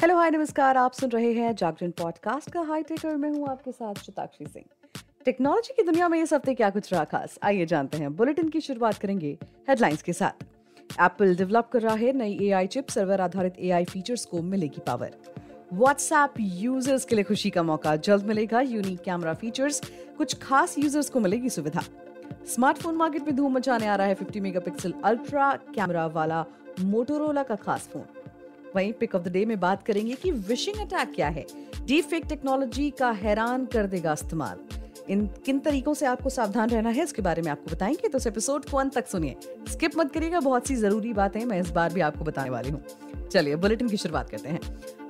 Hello hi नमस्कार। आप सुन रहे हैं जागरण पॉडकास्ट का हाई टेकर। मैं हूं आपके साथ शताक्षी सिंह। टेक्नोलॉजी की दुनिया में इस हफ्ते क्या कुछ रहा खास, आइए जानते हैं। बुलेटिन की शुरुआत करेंगे हेडलाइंस के साथ। एप्पल डेवलप कर रहा है नई एआई चिप, सर्वर आधारित एआई फीचर्स को मिलेगी पावर। व्हाट्सएप यूजर्स के लिए खुशी का मौका, जल्द मिलेगा यूनिक कैमरा फीचर्स, कुछ खास यूजर्स को मिलेगी सुविधा। स्मार्टफोन मार्केट में धूम मचाने आ रहा है 50 मेगापिक्सल अल्ट्रा कैमरा वाला मोटोरोला का खास फोन। वहीं पिक ऑफ द डे में बात करेंगे कि विशिंग अटैक क्या है, डीप फेक टेक्नोलॉजी का हैरान कर देगा इस्तेमाल। इन किन तरीकों से आपको सावधान रहना है इसके बारे में आपको बताएंगे, तो इस एपिसोड को अंत तक सुनिए, स्किप मत करिएगा। बहुत सी जरूरी बातें मैं इस बार भी आपको बताने वाली हूँ। चलिए बुलेटिन की शुरुआत करते हैं।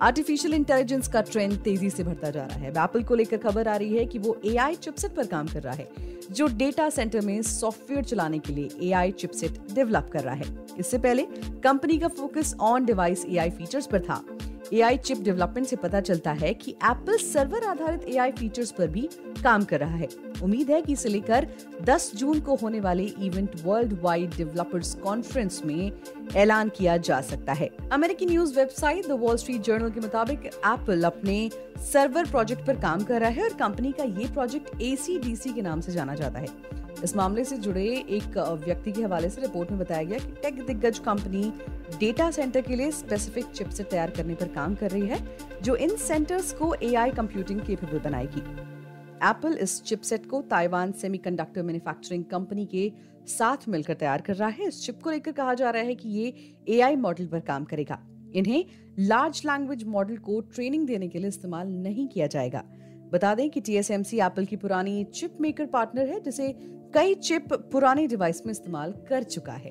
आर्टिफिशियल इंटेलिजेंस का ट्रेंड तेजी से बढ़ता जा रहा है। एप्पल को लेकर खबर आ रही है कि वो एआई चिपसेट पर काम कर रहा है, जो डेटा सेंटर में सॉफ्टवेयर चलाने के लिए एआई चिपसेट डेवलप कर रहा है। इससे पहले कंपनी का focus on device AI features पर था। एआई चिप डेवलपमेंट से पता चलता है कि एप्पल सर्वर आधारित एआई फीचर्स पर भी काम कर रहा है। उम्मीद है कि इसे लेकर 10 जून को होने वाले event world wide developers conference में ऐलान किया जा सकता है। अमेरिकी news website the wall street journal के मुताबिक एप्पल अपने सर्वर प्रोजेक्ट पर काम कर रहा है और कंपनी का ये प्रोजेक्ट एसीडीसी के नाम से जाना जाता है। इस मामले से जुड़े एक व्यक्ति के हवाले से रिपोर्ट में बताया गया कि टेक दिग्गज कंपनी डेटा सेंटर के लिए स्पेसिफिक चिपसेट तैयार करने पर काम कर रही है, जो इन सेंटर्स को एआई कंप्यूटिंग केपेबल बनाएगी। एप्पल इस चिपसेट को ताइवान सेमीकंडक्टर मैन्युफैक्चरिंग कंपनी के साथ मिलकर तैयार कर रहा है। इस चिप को लेकर कहा जा रहा है कि ये एआई मॉडल पर काम करेगा। इन्हें लार्ज लैंग्वेज मॉडल को ट्रेनिंग देने के लिए इस्तेमाल नहीं किया जाएगा। बता दें कि टीएसएमसी एप्पल की पुरानी चिप मेकर पार्टनर है, जिसे कई चिप पुराने डिवाइस में इस्तेमाल कर चुका है।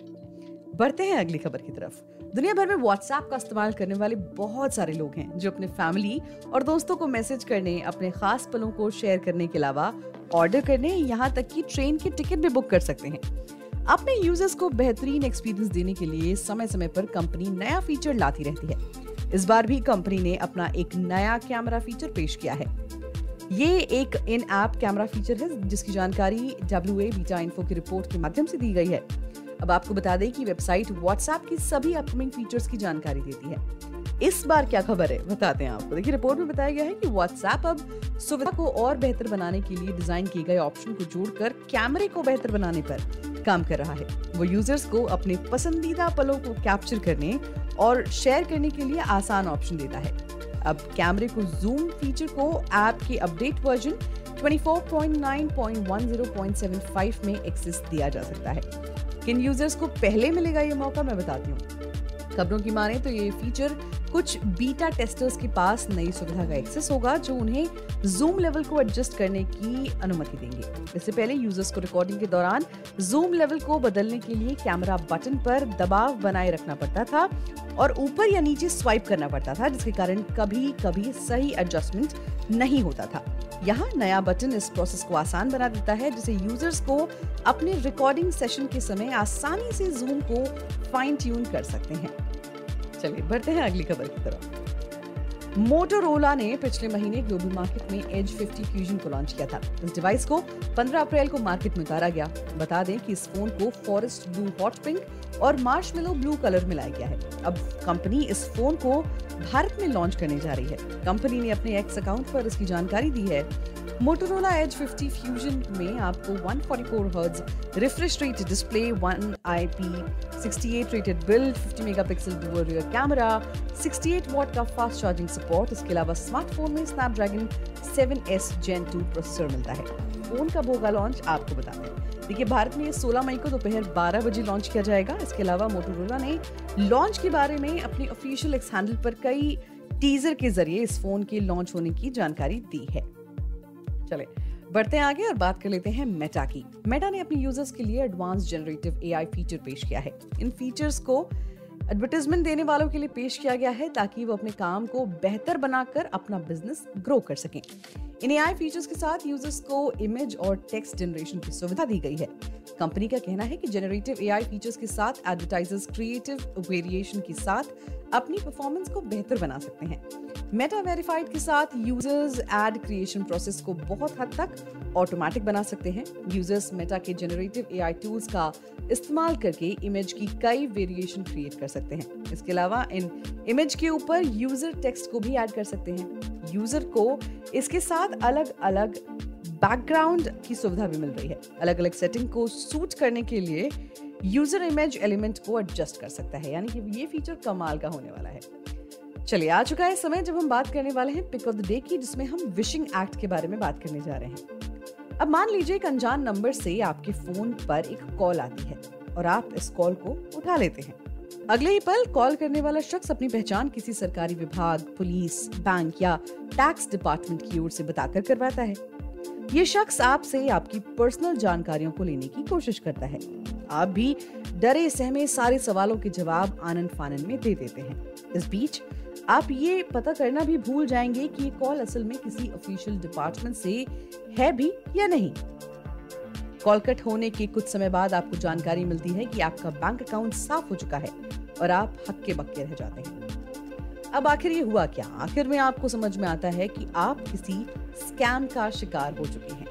बढ़ते हैं अगली खबर की तरफ। दुनिया भर में व्हाट्सएप का इस्तेमाल करने वाले बहुत सारे लोग हैं, जो अपने फैमिली और दोस्तों को मैसेज करने, अपने खास पलों को शेयर करने के अलावा ऑर्डर करने, यहाँ तक कि ट्रेन के टिकट भी बुक कर सकते हैं। अपने यूजर्स को बेहतरीन एक्सपीरियंस देने के लिए समय समय पर कंपनी नया फीचर लाती रहती है। इस बार भी कंपनी ने अपना एक नया कैमरा फीचर पेश किया है। ये एक इन ऐप कैमरा फीचर है, जिसकी जानकारी WA बीटा इन्फो की रिपोर्ट के माध्यम से दी गई है। अब आपको बता दें कि वेबसाइट व्हाट्सएप की सभी अपकमिंग फीचर्स की जानकारी देती है। इस बार क्या खबर है बताते हैं आपको। देखिए, रिपोर्ट में बताया गया है कि व्हाट्सएप अब सुविधा को और बेहतर बनाने के लिए डिजाइन किए गए ऑप्शन को जोड़कर कैमरे को बेहतर बनाने पर काम कर रहा है। वो यूजर्स को अपने पसंदीदा पलों को कैप्चर करने और शेयर करने के लिए आसान ऑप्शन देता है। अब कैमरे को जूम फीचर को ऐप के अपडेट वर्जन 24.9.10.75 में एक्सेस दिया जा सकता है। किन यूजर्स को पहले मिलेगा ये मौका, मैं बताती हूँ। खबरों की माने तो ये फीचर कुछ बीटा टेस्टर्स के पास नई सुविधा का एक्सेस होगा, जो उन्हें जूम लेवल को एडजस्ट करने की अनुमति देंगे। इससे पहले यूजर्स को रिकॉर्डिंग के दौरान जूम लेवल को बदलने के लिए कैमरा बटन पर दबाव बनाए रखना पड़ता था और ऊपर या नीचे स्वाइप करना पड़ता था, जिसके कारण कभी कभी सही एडजस्टमेंट नहीं होता था। यहाँ नया बटन इस प्रोसेस को आसान बना देता है, जिससे यूजर्स को अपने रिकॉर्डिंग सेशन के समय आसानी से जूम को फाइन ट्यून कर सकते हैं। चलिए बढ़ते हैं अगली खबर की तरफ। मोटोरोला ने पिछले महीने ग्लोबल मार्केट में एज 50 फ्यूजन को लॉन्च किया था। इस डिवाइस को 15 अप्रैल को मार्केट में उतारा गया। बता दें कि इस फोन को फॉरेस्ट ब्लू हॉट पिंक और मार्शमेलो ब्लू कलर में लाया गया है। अब कंपनी इस फोन को भारत में लॉन्च करने जा रही है। कंपनी ने अपने एक्स अकाउंट पर इसकी जानकारी दी है। मोटोरोला एज 50 फ्यूजन में आपको 144 hertz refresh rate display, 1 IP68 rated build, 50 megapixel dual rear camera, 68 what का फास्ट चार्जिंग सपोर्ट। इसके अलावा स्मार्टफोन में स्नैपड्रैगन 7S Gen 2 प्रोसेसर मिलता है। फोन का होगा लॉन्च, आपको बताते हैं। देखिए, भारत में 16 मई को दोपहर 12 बजे लॉन्च किया जाएगा। इसके अलावा मोटोरोला ने लॉन्च के बारे में अपनी ऑफिशियल एक्स हैंडल पर कई टीजर के जरिए इस फोन के लॉन्च होने की जानकारी दी है। चले बढ़ते हैं आगे और बात कर लेते हैं मेटा की। मेटा ने अपने यूजर्स के लिए एडवांस जनरेटिव एआई फीचर पेश किया है। इन फीचर्स को एडवर्टाइजमेंट देने वालों के लिए पेश किया गया है, ताकि वो अपने काम को बेहतर बनाकर अपना बिजनेस ग्रो कर सकें। इन एआई फीचर्स के साथ यूजर्स को इमेज और टेक्स्ट जनरेशन की सुविधा दी गई है। कंपनी का कहना है कि जनरेटिव एआई फीचर्स के साथ एडवर्टाइजर्स क्रिएटिव वेरिएशन के साथ अपनी परफॉर्मेंस को बेहतर बना सकते हैं। मेटा वेरीफाइड के साथ यूजर्स एड क्रिएशन प्रोसेस को बहुत हद तक ऑटोमेटिक बना सकते हैं। यूजर्स मेटा के जनरेटिव एआई टूल्स का इस्तेमाल करके इमेज की कई वेरिएशन क्रिएट कर सकते हैं। इसके अलावा इन इमेज के ऊपर यूजर टेक्स्ट को भी ऐड कर सकते हैं। यूजर को इसके साथ अलग अलग बैकग्राउंड की सुविधा भी मिल रही है। अलग अलग सेटिंग को सूट करने के लिए यूजर इमेज एलिमेंट को एडजस्ट कर सकता है, यानी कि ये फीचर कमाल का होने वाला है। चलिए, आ चुका है समय जब हम बात करने वाले हैं पिक ऑफ द डे की, जिसमें हम विशिंग एक्ट के बारे में बात करने जा रहे हैं। अब मान लीजिए एक अनजान नंबर से आपके फोन पर एक कॉल आती है और आप इस कॉल को उठा लेते हैं। अगले ही पल कॉल करने वाला शख्स अपनी पहचान किसी सरकारी विभाग, पुलिस, बैंक या टैक्स डिपार्टमेंट की ओर से बताकर करवाता है। ये शख्स आपसे आपकी पर्सनल जानकारियों को लेने की कोशिश करता है। आप भी डरे सहमे सारे सवालों के जवाब आनन फानन में दे देते हैं। इस बीच आप ये पता करना भी भूल जाएंगे कि ये कॉल असल में किसी ऑफिशियल डिपार्टमेंट से है भी या नहीं। कॉल कट होने के कुछ समय बाद आपको जानकारी मिलती है कि आपका बैंक अकाउंट साफ हो चुका है और आप हक्के बक्के रह जाते हैं। अब आखिर ये हुआ क्या? आखिर में आपको समझ में आता है कि आप किसी स्कैम का शिकार हो चुके हैं।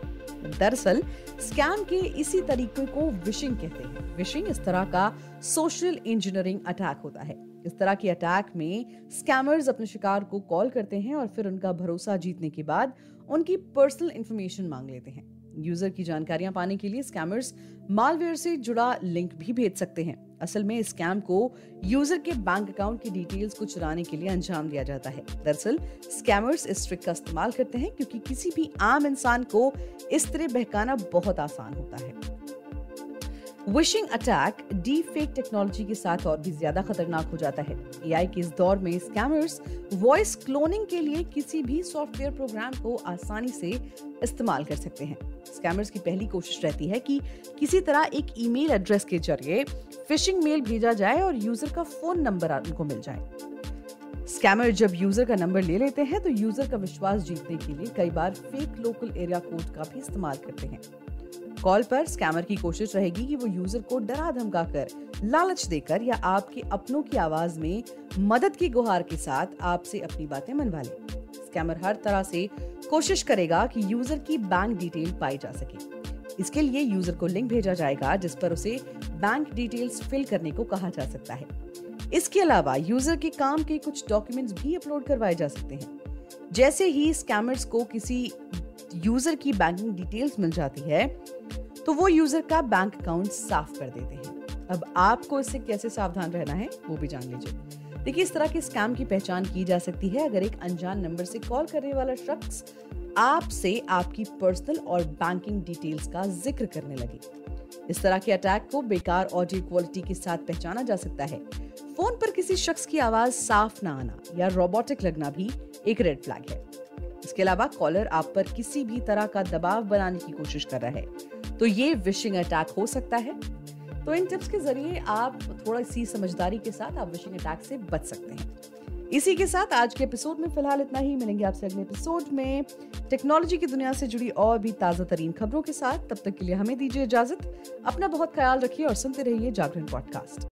दरअसल स्कैम के इसी तरीके को विशिंग कहते हैं। विशिंग इस तरह का सोशल इंजीनियरिंग अटैक होता है। इस तरह के अटैक में स्कैमर्स अपने शिकार को कॉल करते हैं और फिर उनका भरोसा जीतने के बाद उनकी पर्सनल इंफॉर्मेशन मांग लेते हैं। यूजर की जानकारियां पाने के लिए स्कैमर्स मालवेयर से जुड़ा लिंक भी भेज सकते हैं। असल में इस स्कैम को यूजर के बैंक अकाउंट की डिटेल्स को चुराने के लिए अंजाम दिया जाता है। दरअसल स्कैमर्स इस ट्रिक का इस्तेमाल करते हैं क्योंकि किसी भी आम इंसान को इस तरह बहकाना बहुत आसान होता है। Wishing attack deep fake technology के साथ और भी ज्यादा खतरनाक हो जाता है। एआई के इस दौर में स्कैमर्स वॉइस क्लोनिंग के लिए किसी भी सॉफ्टवेयर प्रोग्राम को आसानी से इस्तेमाल कर सकते हैं। स्कैमर्स की पहली कोशिश रहती है कि किसी तरह एक ईमेल एड्रेस के जरिए फिशिंग मेल भेजा जाए और यूजर का फोन नंबर उनको मिल जाए। स्कैमर जब यूजर का नंबर ले लेते हैं तो यूजर का विश्वास जीतने के लिए कई बार फेक लोकल एरिया कोड का भी इस्तेमाल करते हैं। कॉल पर स्कैमर की कोशिश रहेगी कि वो यूजर को डरा धमकाकर, लालच देकर या आपके अपनों की आवाज में मदद की गुहार के साथ आपसे अपनी बातें मनवा ले। स्कैमर हर तरह से कोशिश करेगा कि यूजर की बैंक डिटेल पाई जा सके। इसके लिए यूजर को लिंक भेजा जाएगा जिस पर उसे बैंक डिटेल्स फिल करने को कहा जा सकता है। इसके अलावा यूजर के काम के कुछ डॉक्यूमेंट्स भी अपलोड करवाए जा सकते हैं। जैसे ही स्कैमर्स को किसी यूजर की बैंकिंग डिटेल्स मिल जाती है तो वो यूजर का बैंक अकाउंट साफ कर देते हैं। अब आपको इससे कैसे सावधान रहना है वो भी जान लीजिए। देखिए, इस तरह के स्कैम की पहचान की जा सकती है अगर एक अनजान नंबर से कॉल करने वाला शख्स आपसे आपकी पर्सनल और बैंकिंग डिटेल्स का जिक्र करने लगे। इस तरह के अटैक को बेकार ऑडियो क्वालिटी के साथ पहचाना जा सकता है। फोन पर किसी शख्स की आवाज साफ ना आना या रोबोटिक लगना भी एक रेड फ्लैग है। इसके अलावा कॉलर आप पर किसी भी तरह का दबाव बनाने की कोशिश कर रहा है तो ये विशिंग अटैक हो सकता है। तो इन टिप्स के जरिए आप थोड़ा सी समझदारी के साथ आप विशिंग अटैक से बच सकते हैं। इसी के साथ आज के एपिसोड में फिलहाल इतना ही। मिलेंगे आपसे अगले एपिसोड में टेक्नोलॉजी की दुनिया से जुड़ी और भी ताजा तरीन खबरों के साथ। तब तक के लिए हमें दीजिए इजाजत। अपना बहुत ख्याल रखिए और सुनते रहिए जागरण पॉडकास्ट।